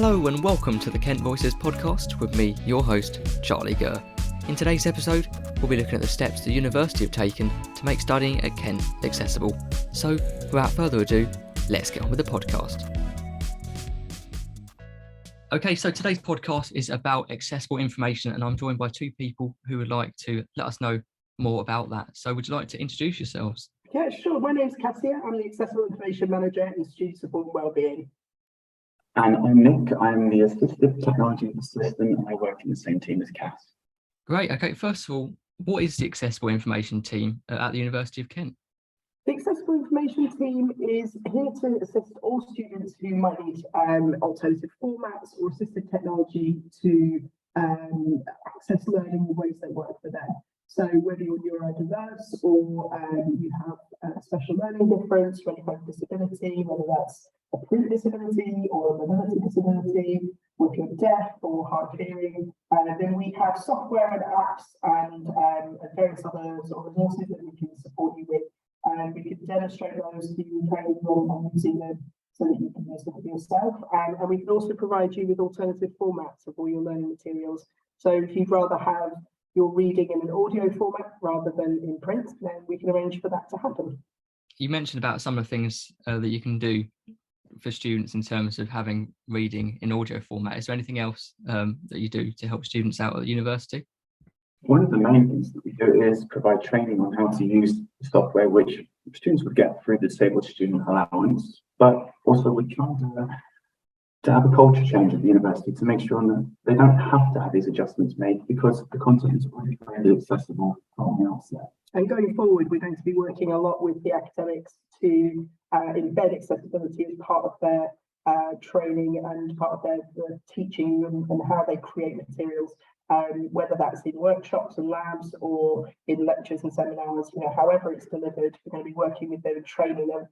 Hello and welcome to the Kent Voices podcast with me, your host, Charlie Gurr. In today's episode, we'll be looking at the steps the university have taken to make studying at Kent accessible. So, without further ado, let's get on with the podcast. Okay, so today's podcast is about accessible information, and I'm joined by two people who would like to let us know more about that. So would you like to introduce yourselves? Yeah, sure. My name's Kasia. I'm the Accessible Information Manager in Student Support and Wellbeing. And I'm Nick. I'm the Assistive Technology Assistant, and I work in the same team as Cass. Great. Okay, first of all, what is the Accessible Information team at the University of Kent? The Accessible Information team is here to assist all students who might need alternative formats or assistive technology to access learning in ways that work for them. So whether you're neurodiverse or you have a special learning difference, whether you have disability, whether that's a print disability or a mobility disability, or if you're deaf or hard of hearing, then we have software and apps and various other sort of resources that we can support you with. And we can demonstrate those to you on using them so that you can use them for yourself. And we can also provide you with alternative formats of all your learning materials. So if you'd rather have your reading in an audio format rather than in print, then we can arrange for that to happen. You mentioned about some of the things that you can do for students in terms of having reading in audio format. Is there anything else that you do to help students out at the university? One of the main things that we do is provide training on how to use software, which students would get through the disabled student allowance, but also we're trying to have a culture change at the university to make sure that they don't have to have these adjustments made because the content is already very accessible from the outset. And going forward, we're going to be working a lot with the academics to embed accessibility as part of their training and part of their teaching and how they create materials, whether that's in workshops and labs or in lectures and seminars, however it's delivered. We're going to be working with them and training them,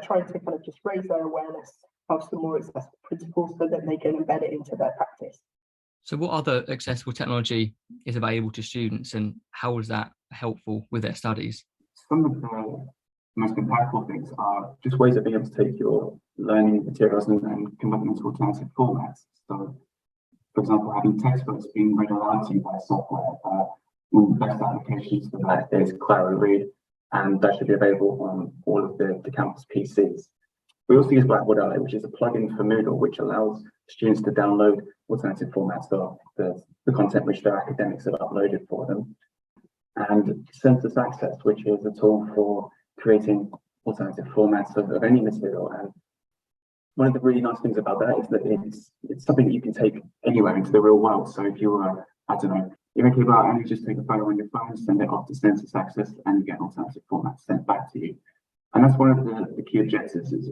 trying to kind of just raise their awareness of some more accessible principles so that they can embed it into their practice. So what other accessible technology is available to students and how is that helpful with their studies? Some of the most impactful things are just ways of being able to take your learning materials and convert them into alternative formats. So, for example, having textbooks being read aloud to you by software. One of the best applications for that is Clara Read, and that should be available on all of the campus PCs. We also use Blackboard LA, which is a plugin for Moodle, which allows students to download alternative formats of the content which their academics have uploaded for them. And Census Access, which is a tool for creating alternative formats of any material. And one of the really nice things about that is that it's something that you can take anywhere into the real world. So if you were, you're thinking about and you just take a photo on your phone, send it off to Census Access, and you get an alternative format sent back to you. And that's one of the key objectives is,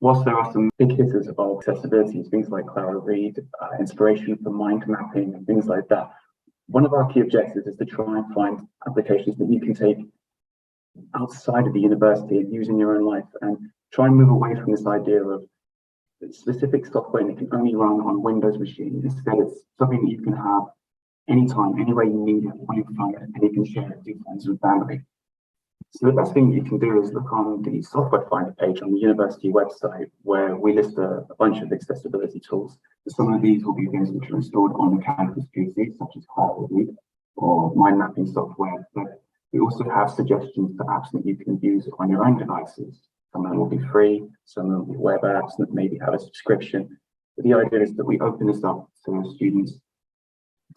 whilst there are some big hitters of accessibility, things like Clara Read, inspiration for mind mapping and things like that, one of our key objectives is to try and find applications that you can take outside of the university and use in your own life and try and move away from this idea of specific software that can only run on Windows machine. Instead, it's something that you can have anytime, anywhere you need it, on your phone, and you can share it with your friends and family. So the best thing you can do is look on the software finder page on the university website, where we list a bunch of accessibility tools. Some of these will be things which are installed on the campus PC, such as Clara Read or mind mapping software. But we also have suggestions for apps that you can use on your own devices. Some of them will be free, some of them will be web apps that maybe have a subscription. But the idea is that we open this up to students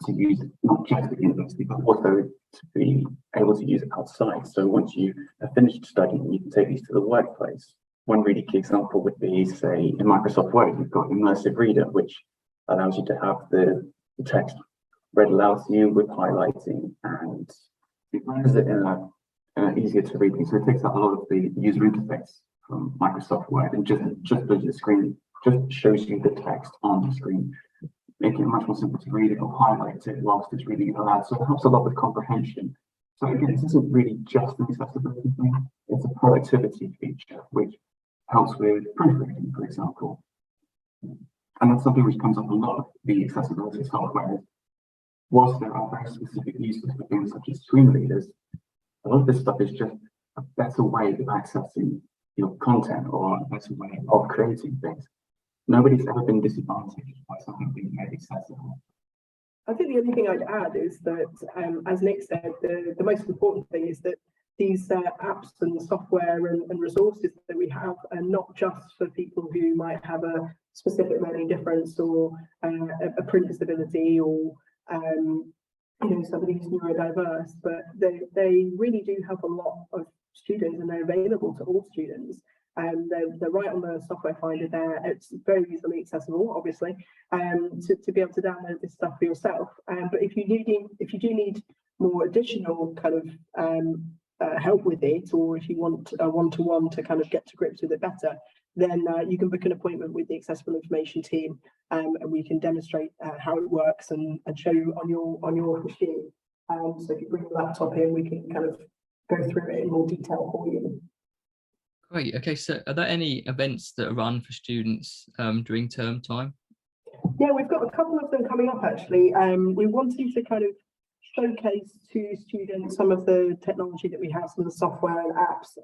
to use not just at university, but also to be able to use it outside. So once you have finished studying, you can take these to the workplace. One really key example would be, say, in Microsoft Word, you've got Immersive Reader, which allows you to have the text read aloud to you with highlighting, and it runs it in an easier to read thing. So it takes out a lot of the user interface from Microsoft Word and just shows the screen, just shows you the text on the screen, making it much more simple to read it or highlight it whilst it's reading it aloud. So it helps a lot with comprehension. So again, this isn't really just an accessibility thing, it's a productivity feature, which helps with proofreading, for example. And that's something which comes up a lot of the accessibility software. Whilst there are very specific uses for things such as screen readers, a lot of this stuff is just a better way of accessing your content or a better way of creating things. nobody's ever been disadvantaged by something being made accessible. I think the only thing I'd add is that, as Nick said, the most important thing is that these apps and software and resources that we have are not just for people who might have a specific learning difference or a print disability or somebody who's neurodiverse, but they really do help a lot of students, and they're available to all students. They're right on the software finder there. It's very easily accessible, obviously, to be able to download this stuff for yourself. But if you do need more additional kind of help with it, or if you want a one-to-one to kind of get to grips with it better, then you can book an appointment with the Accessible Information team, and we can demonstrate how it works and show you on your machine. So if you bring your laptop in, we can kind of go through it in more detail for you. Great. Okay, so are there any events that are run for students during term time? Yeah, we've got a couple of them coming up actually. We wanted to kind of showcase to students some of the technology that we have, some of the software and apps,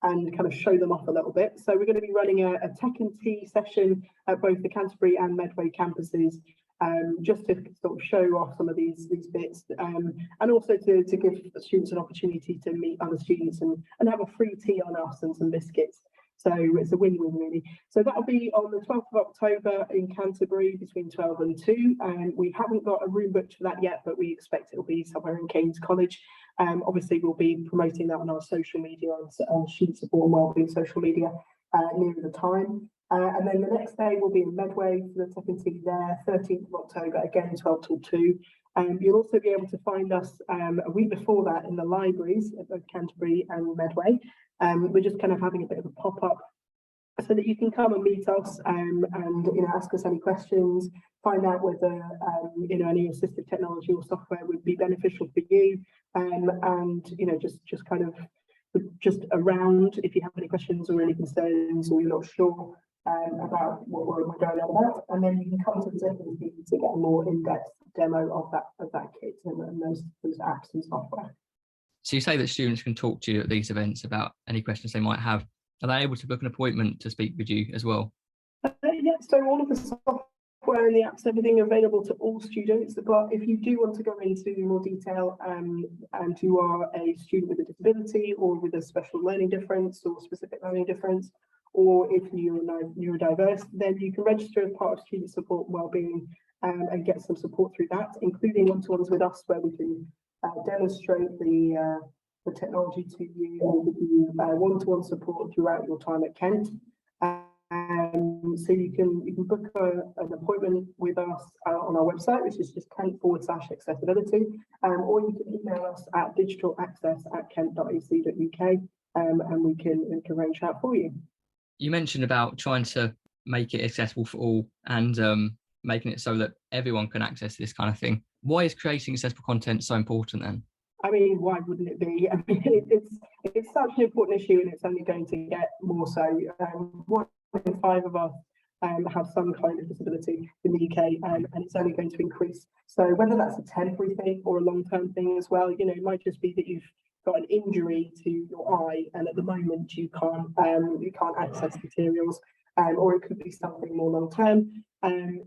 and kind of show them off a little bit. So we're going to be running a tech and tea session at both the Canterbury and Medway campuses, just to sort of show off some of these bits, and also to give students an opportunity to meet other students and have a free tea on us and some biscuits. So it's a win-win really. So that'll be on the 12th of October in Canterbury between 12 and 2. And we haven't got a room booked for that yet, but we expect it'll be somewhere in King's College. Obviously, we'll be promoting that on our social media, on Student Support and Wellbeing social media near the time. And then the next day will be in Medway for the second tea there, 13th of October, again 12 till 2. You'll also be able to find us a week before that in the libraries at both Canterbury and Medway. We're just kind of having a bit of a pop-up so that you can come and meet us and ask us any questions, find out whether any assistive technology or software would be beneficial for you, and just kind of just around if you have any questions or any concerns or you're not sure about what we're going on about, and then you can come to the second tea to get a more in-depth demo of that kit and those apps and software. So you say that students can talk to you at these events about any questions they might have. Are they able to book an appointment to speak with you as well? Yeah, so all of the software and the apps, everything available to all students. But if you do want to go into more detail and you are a student with a disability or with a special learning difference or specific learning difference, or if you're neurodiverse, then you can register as part of Student Support and Wellbeing and get some support through that, including one-to-ones with us where we can demonstrate the technology to you and give you one-to-one support throughout your time at Kent. So you can book an appointment with us on our website, which is just kent/accessibility, or you can email us at digitalaccess@kent.ac.uk, and we can arrange that for you. You mentioned about trying to make it accessible for all and making it so that everyone can access this kind of thing. Why is creating accessible content so important then? I mean, why wouldn't it be? I mean, it's such an important issue, and it's only going to get more so. 1 in 5 of us have some kind of disability in the UK, and it's only going to increase. So whether that's a temporary thing or a long-term thing as well, it might just be that you've got an injury to your eye, and at the moment you can't access materials, or it could be something more long-term.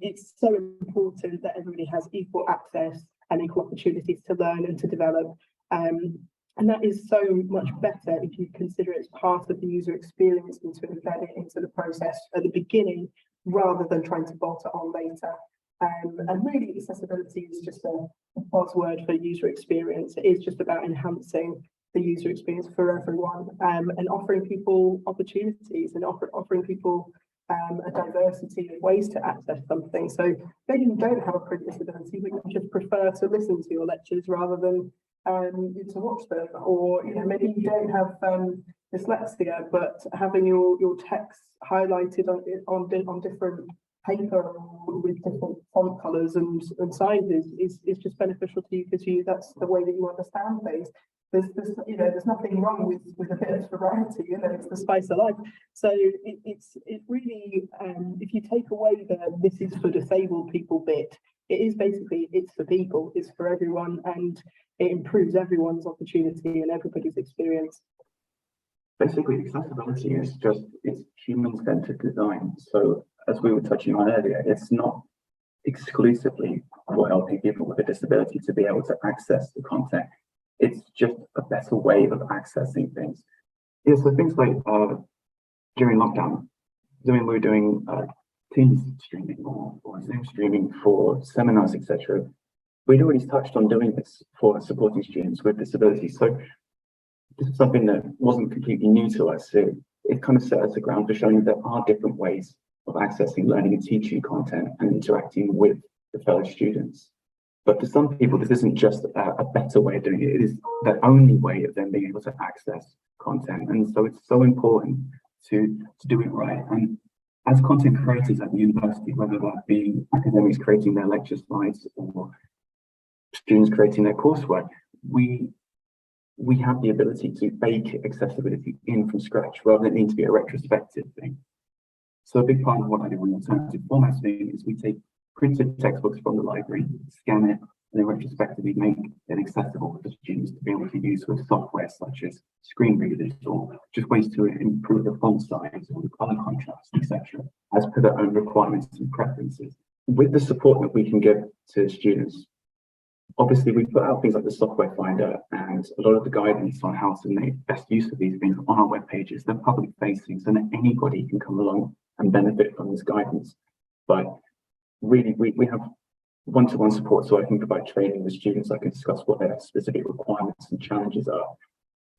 It's so important that everybody has equal access and equal opportunities to learn and to develop. And that is so much better if you consider it as part of the user experience and to embed it into the process at the beginning rather than trying to bolt it on later. And really, accessibility is just a buzzword for user experience. It is just about enhancing the user experience for everyone, and offering people opportunities and offering people a diversity of ways to access something. So maybe you don't have a print disability, but you just prefer to listen to your lectures rather than to watch them, or maybe you don't have dyslexia, but having your text highlighted on different paper or with different font colours and sizes is just beneficial to you because that's the way that you understand things. There's nothing wrong with a bit of variety, it's the spice of life. So it's really, if you take away the "this is for disabled people" bit, it is basically it's for people, it's for everyone, and it improves everyone's opportunity and everybody's experience. Basically, accessibility is it's human-centered design. So as we were touching on earlier, it's not exclusively for helping people with a disability to be able to access the content. It's just a better way of accessing things. Yeah, so things like during lockdown, we were doing Teams streaming or Zoom streaming for seminars, etc. We'd already touched on doing this for supporting students with disabilities. So this is something that wasn't completely new to us. It kind of set us the ground for showing there are different ways of accessing learning and teaching content and interacting with the fellow students. But for some people, this isn't just a better way of doing it. It is the only way of them being able to access content. And so it's so important to do it right. And as content creators at the university, whether that be academics creating their lecture slides or students creating their coursework, we have the ability to bake accessibility in from scratch rather than it needs to be a retrospective thing. So a big part of what I do on the alternative formats thing is we take printed textbooks from the library, scan it, and then retrospectively make it accessible for students to be able to use with software such as screen readers or just ways to improve the font size or the color contrast, etc., as per their own requirements and preferences. With the support that we can give to students, obviously we put out things like the software finder and a lot of the guidance on how to make best use of these things on our web pages. They're public facing so that anybody can come along and benefit from this guidance. But really, we have one-to-one support, so I can provide training with students. I can discuss what their specific requirements and challenges are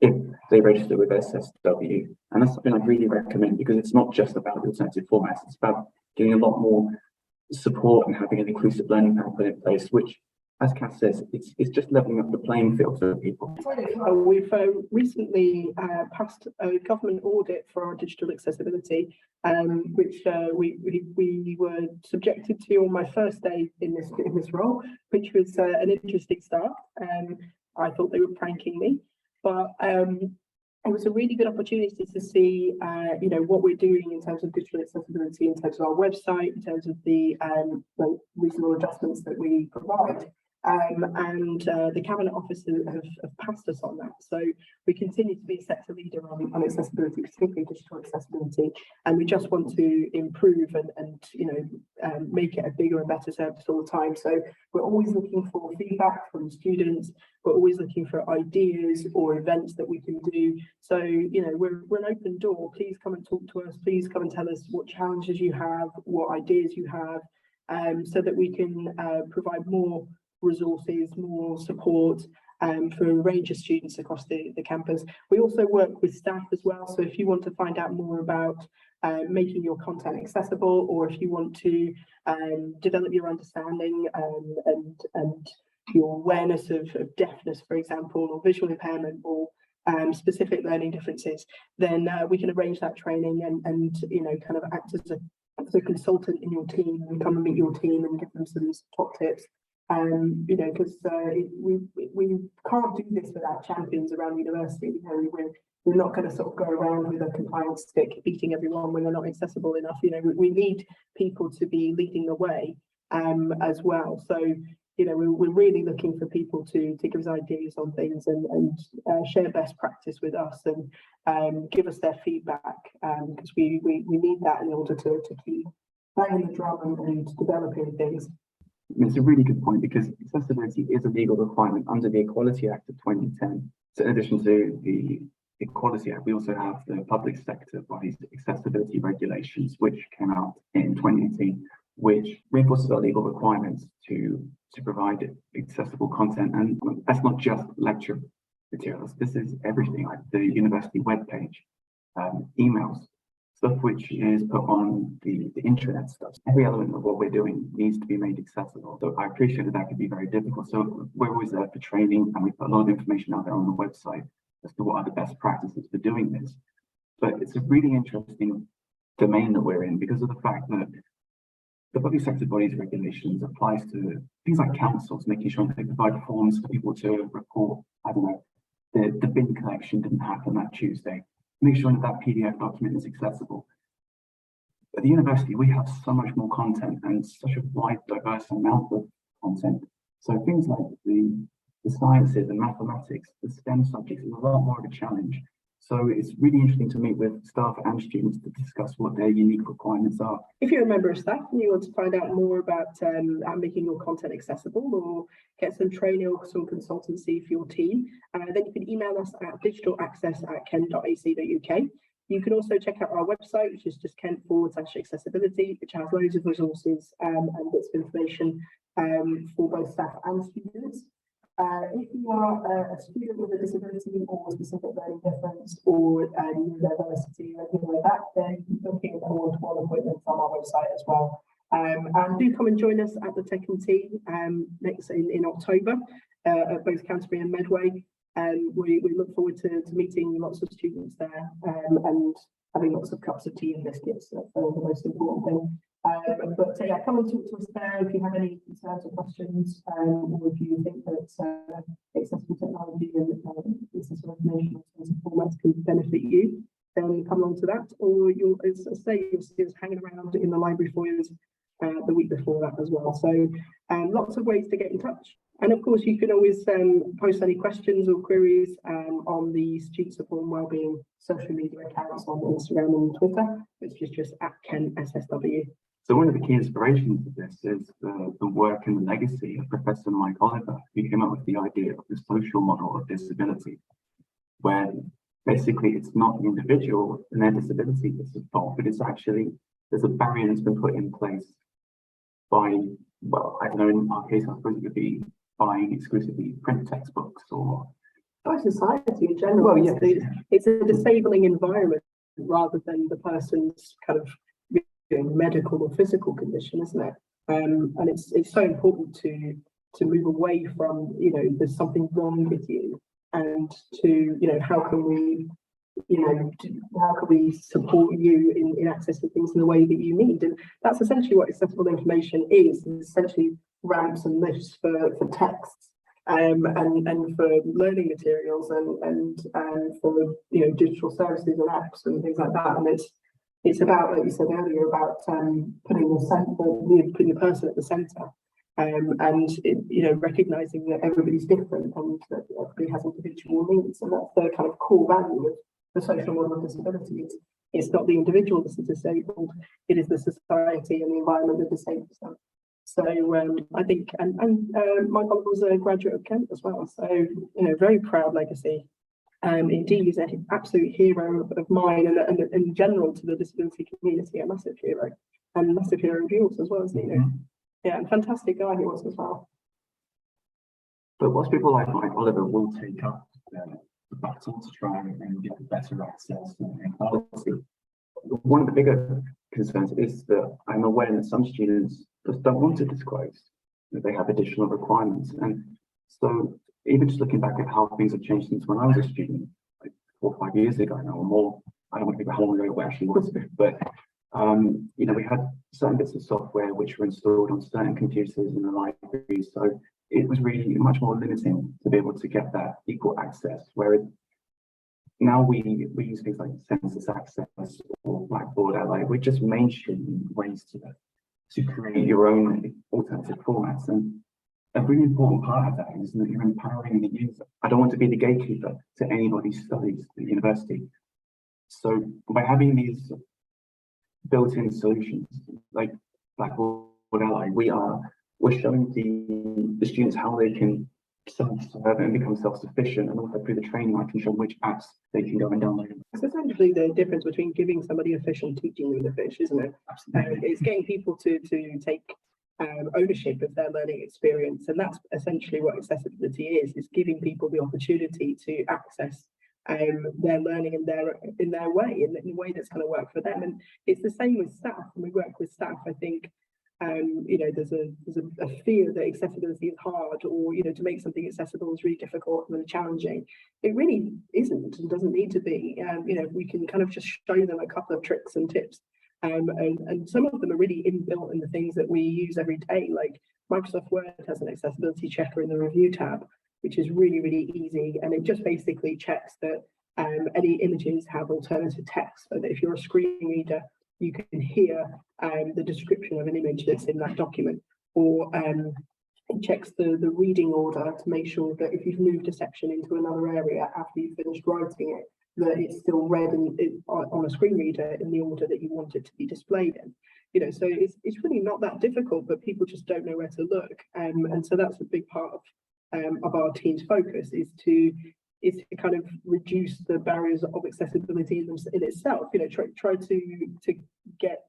if they register with SSW. And that's something I really recommend because it's not just about the alternative formats, it's about getting a lot more support and having an inclusive learning plan put in place, which, as Kath says, it's just leveling up the playing field for people. We've recently passed a government audit for our digital accessibility, which we were subjected to on my first day in this role, which was an interesting start. I thought they were pranking me, but it was a really good opportunity to see, what we're doing in terms of digital accessibility, in terms of our website, in terms of the reasonable adjustments that we provide. And the Cabinet Office have passed us on that. So we continue to be a sector leader on accessibility, particularly digital accessibility, and we just want to improve and make it a bigger and better service all the time. So we're always looking for feedback from students. We're always looking for ideas or events that we can do. So, we're an open door. Please come and talk to us. Please come and tell us what challenges you have, what ideas you have, so that we can provide more resources, more support for a range of students across the campus. We also work with staff as well, so if you want to find out more about making your content accessible, or if you want to develop your understanding and your awareness of deafness, for example, or visual impairment, or specific learning differences, then we can arrange that training and kind of act as a consultant in your team and come and meet your team and give them some top tips. Because we can't do this without champions around the university. We're not going to sort of go around with a compliance stick beating everyone when they're not accessible enough. We need people to be leading the way as well. So we're really looking for people to give us ideas on things and share best practice with us and give us their feedback, because we need that in order to keep banging the drum and developing things. It's a really good point because accessibility is a legal requirement under the Equality Act of 2010. So in addition to the Equality Act, we also have the public sector bodies accessibility regulations, which came out in 2018, which reinforces our legal requirements to provide accessible content. And that's not just lecture materials. This is everything, like the university webpage, emails, stuff which is put on the intranet stuff. Every element of what we're doing needs to be made accessible. So I appreciate that can be very difficult. So we're always there for training, and we put a lot of information out there on the website as to what are the best practices for doing this. But it's a really interesting domain that we're in because of the fact that the public sector bodies regulations applies to things like councils, making sure that they provide forms for people to report, the bin collection didn't happen that Tuesday. Make sure that PDF document is accessible. At the university, we have so much more content and such a wide, diverse amount of content. So things like the sciences and mathematics, the STEM subjects, is a lot more of a challenge. So it's really interesting to meet with staff and students to discuss what their unique requirements are. If you're a member of staff and you want to find out more about making your content accessible or get some training or some consultancy for your team, then you can email us at digitalaccess@kent.ac.uk. You can also check out our website, which is just kent/accessibility, which has loads of resources and bits of information for both staff and students. If you are a student with a disability or specific learning difference or neurodiversity or anything like that, then you can book in a one-to-one appointment on our website as well. And do come and join us at the Tech and Tea next in October at both Canterbury and Medway. We look forward to meeting lots of students there and having lots of cups of tea and biscuits. That's the most important thing. But yeah, come and talk to us there if you have any concerns or questions, or if you think that accessible technology and accessible information and formats can benefit you, then come along to that. Or you'll see us hanging around in the library foyers the week before that as well. So lots of ways to get in touch. And of course, you can always post any questions or queries on the Student Support and Wellbeing social media accounts on Instagram and Twitter, which is just @KentSSW. So one of the key inspirations of this is the work and the legacy of Professor Mike Oliver, who came up with the idea of the social model of disability, where basically it's not the individual and their disability that's at fault, but it's actually, there's a barrier that's been put in place by, well, I don't know, in our case, I suppose it would be buying exclusively print textbooks or... By society in general. Well, yeah, it's a disabling environment rather than the person's kind of medical or physical condition, isn't it? And it's so important to move away from, there's something wrong with you, and to, how can we support you in accessing things in the way that you need? And that's essentially what accessible information is essentially ramps and lifts for texts and for learning materials and for digital services and apps and things like that. And it's about, like you said earlier, about putting the person at the centre, and recognising that everybody's different and that everybody has individual needs, and that's the kind of core value of the social model of disability. It's not the individual that's disabled; it is the society and the environment that disables them. So I think, and Mike Oliver was a graduate of Kent as well, so very proud legacy. Indeed, he's an absolute hero of mine and in general to the disability community, a massive hero, and massive hero of yours as well, isn't he? Yeah, and fantastic guy he was as well. But whilst people like Mike Oliver will take up the battle to try and get better access and quality, one of the bigger concerns is that I'm aware that some students just don't want to disclose that they have additional requirements. And so even just looking back at how things have changed since when I was a student, like 4 or 5 years ago now or more, I don't want to think about how long ago it actually was, but we had certain bits of software which were installed on certain computers in the library, so it was really much more limiting to be able to get that equal access. Whereas now we use things like census access or Blackboard Ally. We're just mainstreaming ways to create your own alternative formats. And a really important part of that is that you're empowering the user. I don't want to be the gatekeeper to anybody's studies at university. So by having these built-in solutions like Blackboard Ally, we're showing the students how they can self-serve and become self-sufficient, and also through the training I can show which apps they can go and download. It's essentially the difference between giving somebody a fish and teaching them the fish, isn't it? Absolutely. It's getting people to take ownership of their learning experience, and that's essentially what accessibility is giving people the opportunity to access their learning in their way, in a way that's going to work for them. And it's the same with staff. When we work with staff, I think there's a fear that accessibility is hard, or to make something accessible is really difficult and challenging. It really isn't and doesn't need to be. We can kind of just show them a couple of tricks and tips. And some of them are really inbuilt in the things that we use every day. Like Microsoft Word has an accessibility checker in the review tab, which is really, really easy. And it just basically checks that any images have alternative text, so that if you're a screen reader, you can hear the description of an image that's in that document. Or it checks the reading order to make sure that if you've moved a section into another area after you've finished writing it, that it's still read on a screen reader in the order that you want it to be displayed in. So it's really not that difficult, but people just don't know where to look. And so that's a big part of our team's focus is to kind of reduce the barriers of accessibility in itself. Try to get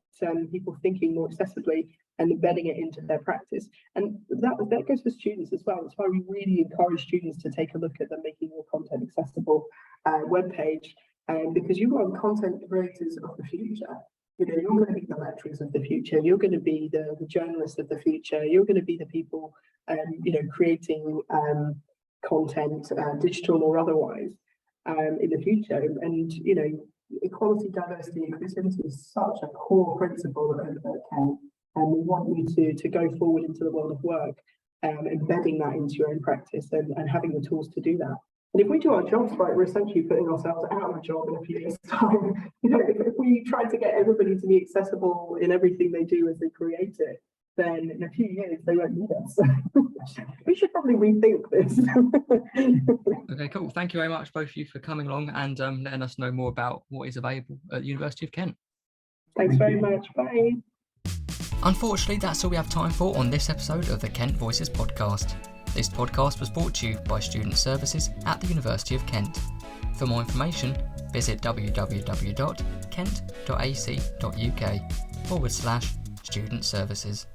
people thinking more accessibly and embedding it into their practice. And that goes for students as well. That's why we really encourage students to take a look at the Making Your Content Accessible webpage, because you are content creators of the future. You're going to be the lecturers of the future. You're going to be the journalists of the future. You're going to be the people, creating content, digital or otherwise, in the future. And equality, diversity, and inclusivity is such a core principle at Kent, and we want you to go forward into the world of work, embedding that into your own practice and having the tools to do that. And if we do our jobs right, we're essentially putting ourselves out of a job in a few years' time. If we try to get everybody to be accessible in everything they do as they create it, then in a few years they won't need us. We should probably rethink this. Okay, cool. Thank you very much, both of you, for coming along and letting us know more about what is available at the University of Kent. Thanks very much. Bye. Unfortunately, that's all we have time for on this episode of the Kent Voices podcast. This podcast was brought to you by Student Services at the University of Kent. For more information, visit www.kent.ac.uk/student services.